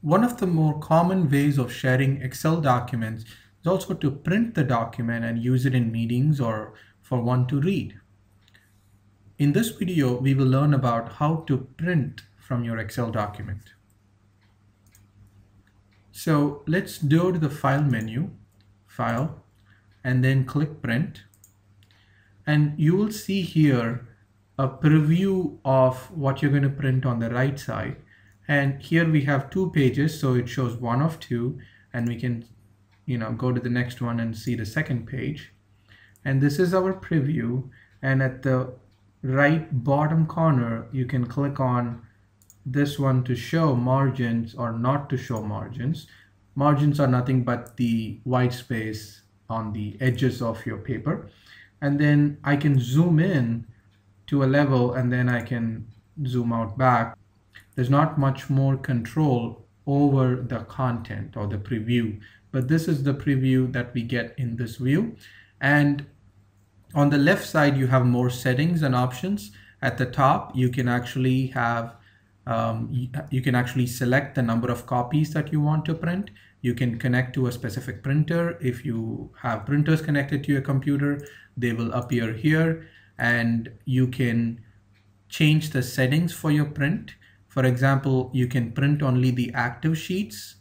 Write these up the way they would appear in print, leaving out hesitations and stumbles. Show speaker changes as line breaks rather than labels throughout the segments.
One of the more common ways of sharing Excel documents is also to print the document and use it in meetings or for one to read. In this video, we will learn about how to print from your Excel document. So let's go to the File menu, File, and then click Print. And you will see here a preview of what you're going to print on the right side. And here we have 2 pages, so it shows 1 of 2, and we can go to the next one and see the second page. And this is our preview, and at the right bottom corner you can click on this one to show margins or not to show margins. Margins are nothing but the white space on the edges of your paper. And then I can zoom in to a level and then I can zoom out back. There's not much more control over the content or the preview, but this is the preview that we get in this view. And on the left side, you have more settings and options. At the top, you can actually have you can actually select the number of copies that you want to print. You can connect to a specific printer. If you have printers connected to your computer, they will appear here, and you can change the settings for your print. For example, you can print only the active sheets,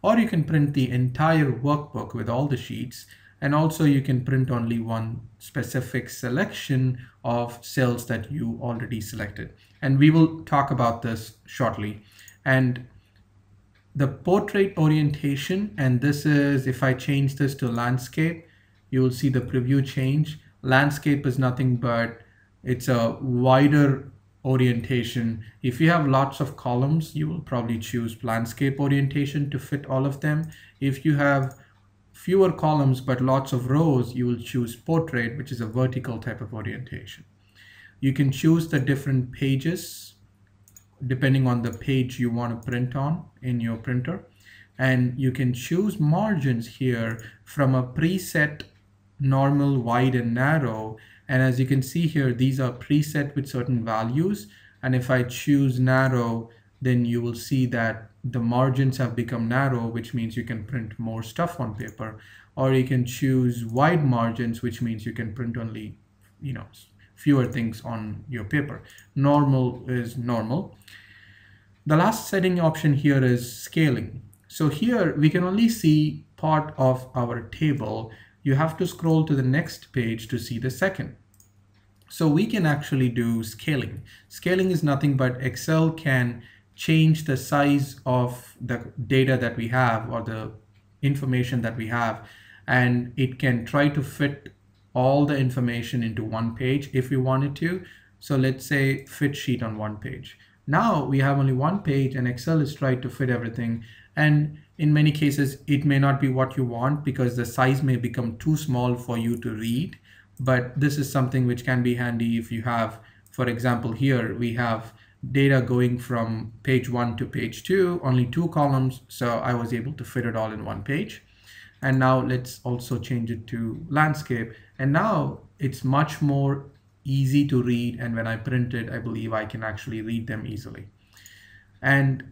or you can print the entire workbook with all the sheets. And also you can print only one specific selection of cells that you already selected. And we will talk about this shortly. And the portrait orientation, and this is, if I change this to landscape, you will see the preview change. Landscape is nothing but, it's a wider orientation. If you have lots of columns, you will probably choose landscape orientation to fit all of them. If you have fewer columns but lots of rows, you will choose portrait, which is a vertical type of orientation. You can choose the different pages depending on the page you want to print on in your printer. And you can choose margins here from a preset normal, wide, and narrow. And as you can see here, these are preset with certain values. And if I choose narrow, then you will see that the margins have become narrow, which means you can print more stuff on paper. Or you can choose wide margins, which means you can print only fewer things on your paper. Normal is normal. The last setting option here is scaling. So here we can only see part of our table. You have to scroll to the next page to see the second. So we can actually do scaling. Scaling is nothing but Excel can change the size of the data that we have or the information that we have, and it can try to fit all the information into one page if we wanted to. So let's say fit sheet on one page. Now we have only one page and Excel is trying to fit everything. And in many cases, it may not be what you want because the size may become too small for you to read. But this is something which can be handy if you have, for example, here we have data going from page 1 to page 2, only 2 columns. So I was able to fit it all in one page. And now let's also change it to landscape. And now it's much more easy to read. And when I print it, I believe I can actually read them easily. And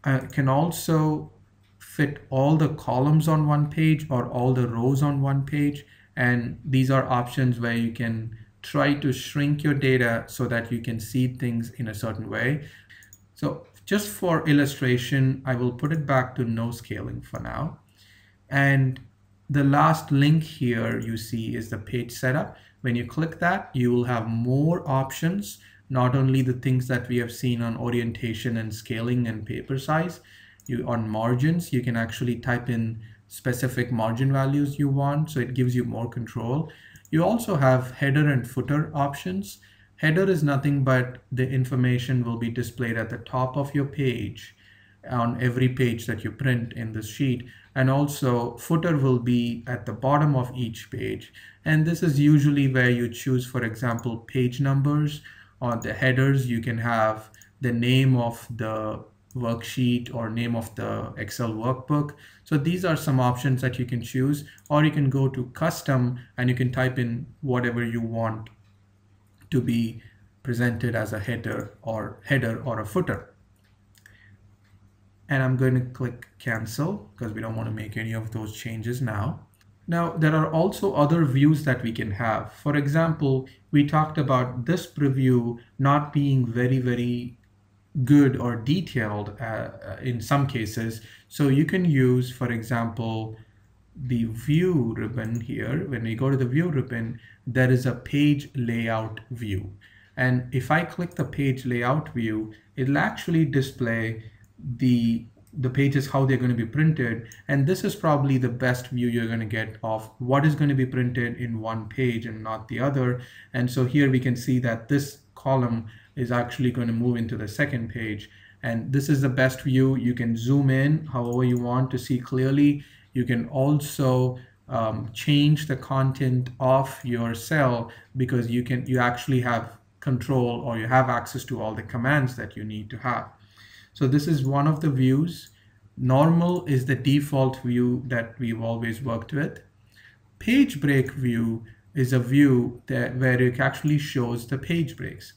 I can also fit all the columns on one page or all the rows on one page. And these are options where you can try to shrink your data so that you can see things in a certain way. So just for illustration, I will put it back to no scaling for now. And the last link here you see is the page setup. When you click that, you will have more options, not only the things that we have seen on orientation and scaling and paper size. On margins, you can actually type in specific margin values you want, so it gives you more control. You also have header and footer options. Header is nothing but the information will be displayed at the top of your page on every page that you print in this sheet. And also footer will be at the bottom of each page. And this is usually where you choose, for example, page numbers. On the headers, you can have the name of the worksheet or name of the Excel workbook. So these are some options that you can choose, or you can go to custom and you can type in whatever you want to be presented as a header or a footer. and I'm going to click cancel because we don't want to make any of those changes now. Now, there are also other views that we can have. For example, we talked about this preview not being very good or detailed in some cases. So you can use, for example, the view ribbon here. When we go to the view ribbon, there is a page layout view. And if I click the page layout view, it'll actually display the pages, how they're going to be printed. And this is probably the best view you're going to get of what is going to be printed in one page and not the other. And so here we can see that this column is actually going to move into the second page. And this is the best view. You can zoom in however you want to see clearly. You can also change the content of your cell because you actually have control, or you have access to all the commands that you need to have. So this is one of the views. Normal is the default view that we've always worked with. Page break view is a view where it actually shows the page breaks.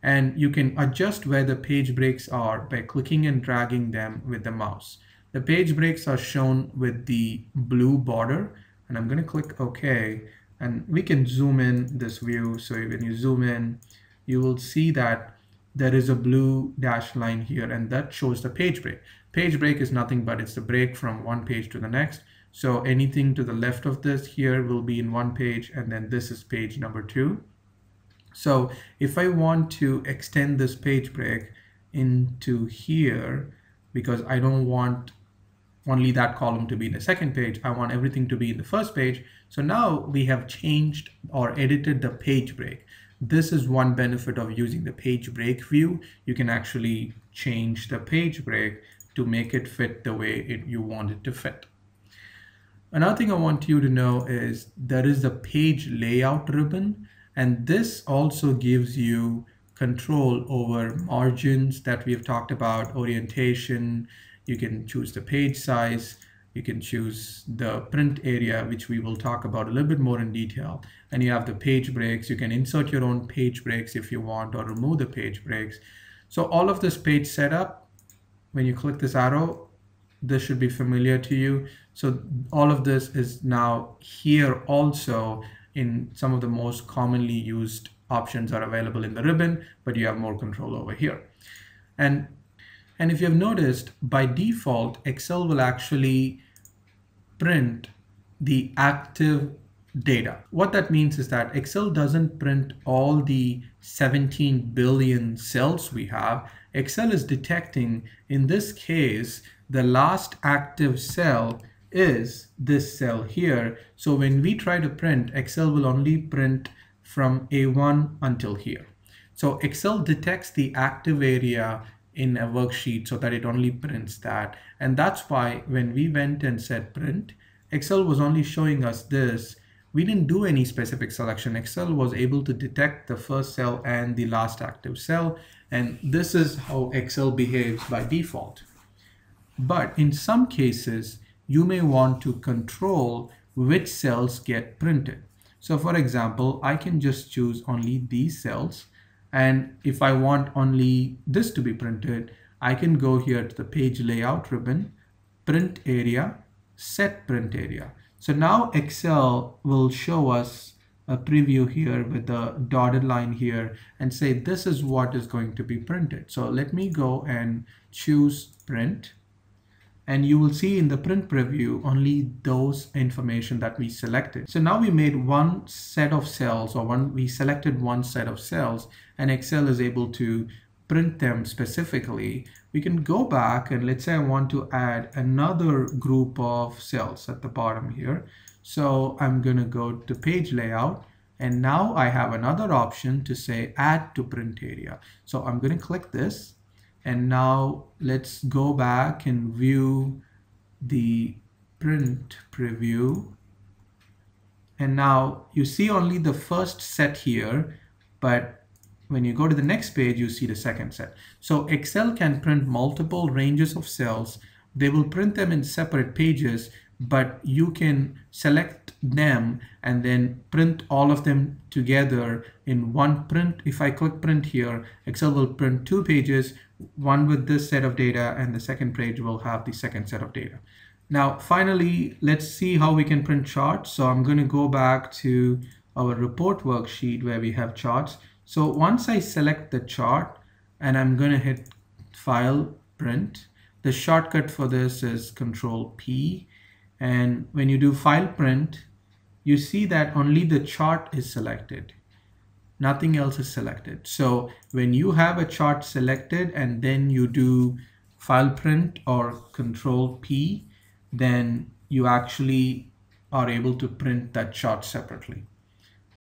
And you can adjust where the page breaks are by clicking and dragging them with the mouse. The page breaks are shown with the blue border, and I'm going to click OK. And we can zoom in this view. So when you zoom in, you will see that there is a blue dashed line here, and that shows the page break. Page break is nothing but it's the break from one page to the next. So anything to the left of this here will be in one page, and then this is page number 2. So if I want to extend this page break into here, because I don't want only that column to be in the second page, I want everything to be in the first page. So now we have changed or edited the page break. This is one benefit of using the page break view. You can actually change the page break to make it fit the way you want it to fit. Another thing I want you to know is there is the page layout ribbon, and this also gives you control over margins that we've talked about, orientation. You can choose the page size. You can choose the print area, which we will talk about a little bit more in detail. And you have the page breaks. You can insert your own page breaks if you want, or remove the page breaks. So all of this page setup, when you click this arrow, this should be familiar to you. So all of this is now here also in some of the most commonly used options are available in the ribbon, but you have more control over here. And if you have noticed, by default, Excel will actually print the active data. What that means is that Excel doesn't print all the 17 billion cells we have. Excel is detecting, in this case, the last active cell is this cell here. So when we try to print, Excel will only print from A1 until here. So Excel detects the active area in a worksheet so that it only prints that. And that's why when we went and said print, Excel was only showing us this. We didn't do any specific selection. Excel was able to detect the first cell and the last active cell. And this is how Excel behaves by default. But in some cases, you may want to control which cells get printed. So for example, I can just choose only these cells. And if I want only this to be printed, I can go here to the page layout ribbon, print area, set print area. So now Excel will show us a preview here with the dotted line here and say this is what is going to be printed. So let me go and choose print. And you will see in the print preview only those information that we selected. So now we made one set of cells, or we selected one set of cells, and Excel is able to print them specifically. We can go back and let's say I want to add another group of cells at the bottom here. So I'm going to go to page layout, and now I have another option to say add to print area. So I'm going to click this. And now let's go back and view the print preview. And now you see only the first set here, but when you go to the next page, you see the second set. So Excel can print multiple ranges of cells. They will print them in separate pages, but you can select them and then print all of them together in one print. If I click print here, Excel will print 2 pages, one with this set of data, and the second page will have the second set of data. Now, finally, let's see how we can print charts. So I'm going to go back to our report worksheet where we have charts. So once I select the chart and I'm going to hit File, Print, the shortcut for this is Control P. And when you do File, Print, you see that only the chart is selected. Nothing else is selected. So when you have a chart selected and then you do File, Print or Control P, then you actually are able to print that chart separately.